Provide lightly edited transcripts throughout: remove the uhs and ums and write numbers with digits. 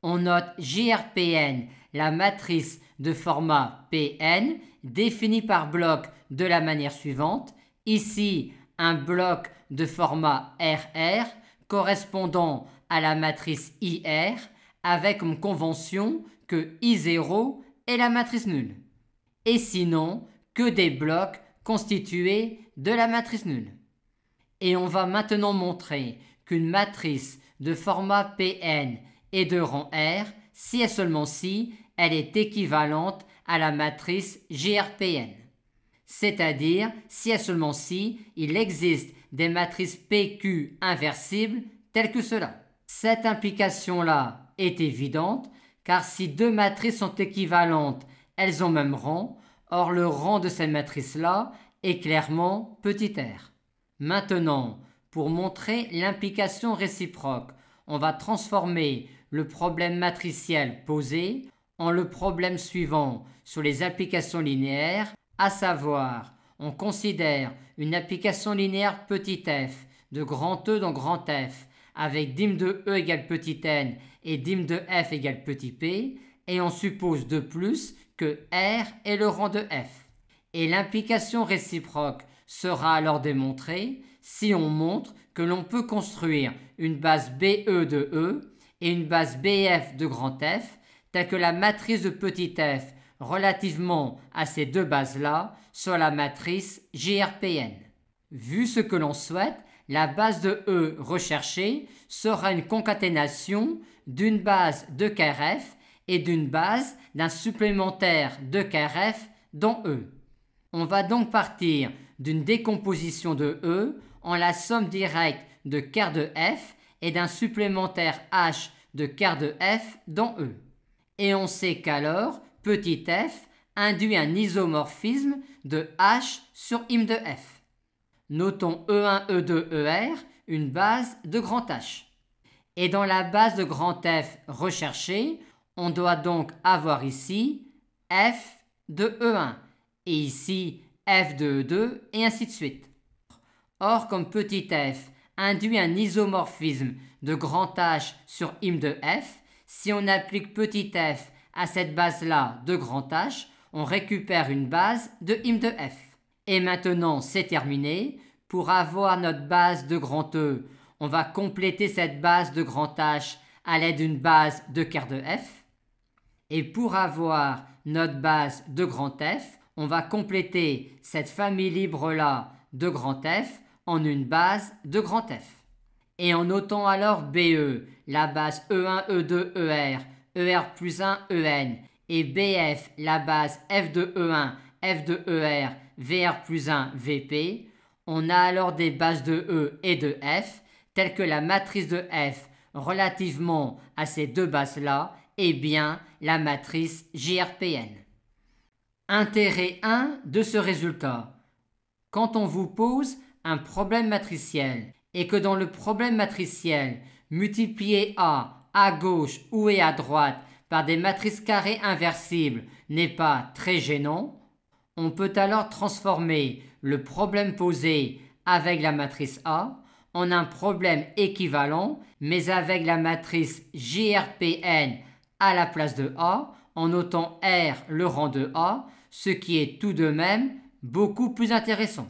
On note JRPN, la matrice de format Pn, définie par bloc de la manière suivante. Ici, un bloc de format RR correspondant à la matrice IR avec comme convention que I0 est la matrice nulle. Et sinon, que des blocs constitués de la matrice nulle. Et on va maintenant montrer qu'une matrice de format Pn est de rang R si et seulement si elle est équivalente à la matrice GRPn. C'est-à-dire si et seulement si il existe des matrices PQ inversibles telles que cela. Cette implication-là est évidente car si deux matrices sont équivalentes, elles ont même rang. Or le rang de cette matrice-là est clairement petit r. Maintenant, pour montrer l'implication réciproque, on va transformer le problème matriciel posé en le problème suivant sur les applications linéaires, à savoir, on considère une application linéaire petit f de grand E dans grand F avec dim de E égale petit n et dim de f égale petit p, et on suppose de plus que R est le rang de f. Et l'implication réciproque sera alors démontrée si on montre que l'on peut construire une base BE de E et une base BF de grand F, telle que la matrice de petit f relativement à ces deux bases-là sur la matrice GRPN. Vu ce que l'on souhaite, la base de E recherchée sera une concaténation d'une base de KRF et d'une base d'un supplémentaire de KRF dans E. On va donc partir d'une décomposition de E en la somme directe de quart de F et d'un supplémentaire H de quart de F dans E. Et on sait qu'alors, petit f induit un isomorphisme de H sur im de F. Notons E1, E2, ER, une base de grand H. Et dans la base de grand F recherchée, on doit donc avoir ici f de E1 et ici f de E2 et ainsi de suite. Or, comme petit f induit un isomorphisme de grand H sur im de f, si on applique petit f à cette base-là de grand H, on récupère une base de im de f. Et maintenant, c'est terminé. Pour avoir notre base de grand E, on va compléter cette base de grand H à l'aide d'une base de quart de f. Et pour avoir notre base de grand F, on va compléter cette famille libre-là de grand F en une base de grand F. Et en notant alors BE, la base E1, E2, ER, ER plus 1, EN, et BF, la base F de E1, F de ER, VR plus 1, VP, on a alors des bases de E et de F, telles que la matrice de F relativement à ces deux bases-là est bien la matrice GRPN. Intérêt 1 de ce résultat. Quand on vous pose un problème matriciel et que dans le problème matriciel, multiplier A à gauche ou et à droite par des matrices carrées inversibles n'est pas très gênant, on peut alors transformer le problème posé avec la matrice A en un problème équivalent mais avec la matrice GRPN à la place de A en notant R le rang de A, ce qui est tout de même beaucoup plus intéressant.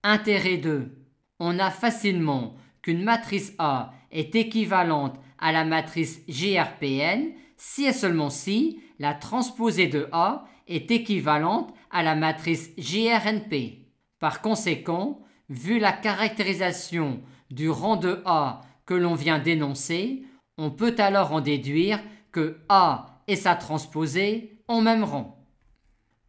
Intérêt 2. On a facilement qu'une matrice A est équivalente à la matrice GRPN si et seulement si la transposée de A est équivalente à la matrice GRNP. Par conséquent, vu la caractérisation du rang de A que l'on vient d'énoncer, on peut alors en déduire que A et sa transposée ont même rang.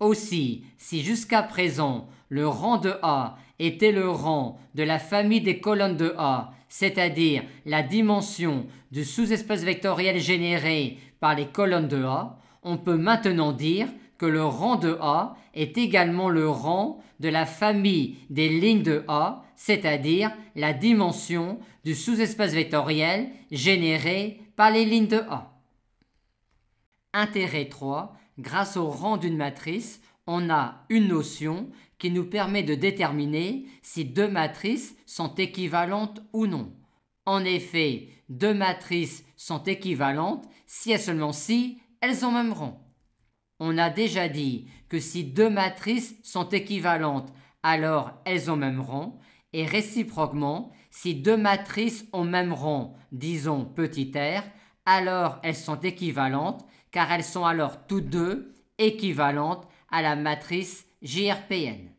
Aussi, si jusqu'à présent le rang de A était le rang de la famille des colonnes de A, c'est-à-dire la dimension du sous-espace vectoriel généré par les colonnes de A, on peut maintenant dire que le rang de A est également le rang de la famille des lignes de A, c'est-à-dire la dimension du sous-espace vectoriel généré par les lignes de A. Intérêt 3. Grâce au rang d'une matrice, on a une notion qui nous permet de déterminer si deux matrices sont équivalentes ou non. En effet, deux matrices sont équivalentes si et seulement si elles ont même rang. On a déjà dit que si deux matrices sont équivalentes, alors elles ont même rang, et réciproquement, si deux matrices ont même rang, disons petit r, alors elles sont équivalentes, car elles sont alors toutes deux équivalentes à la matrice JRPN.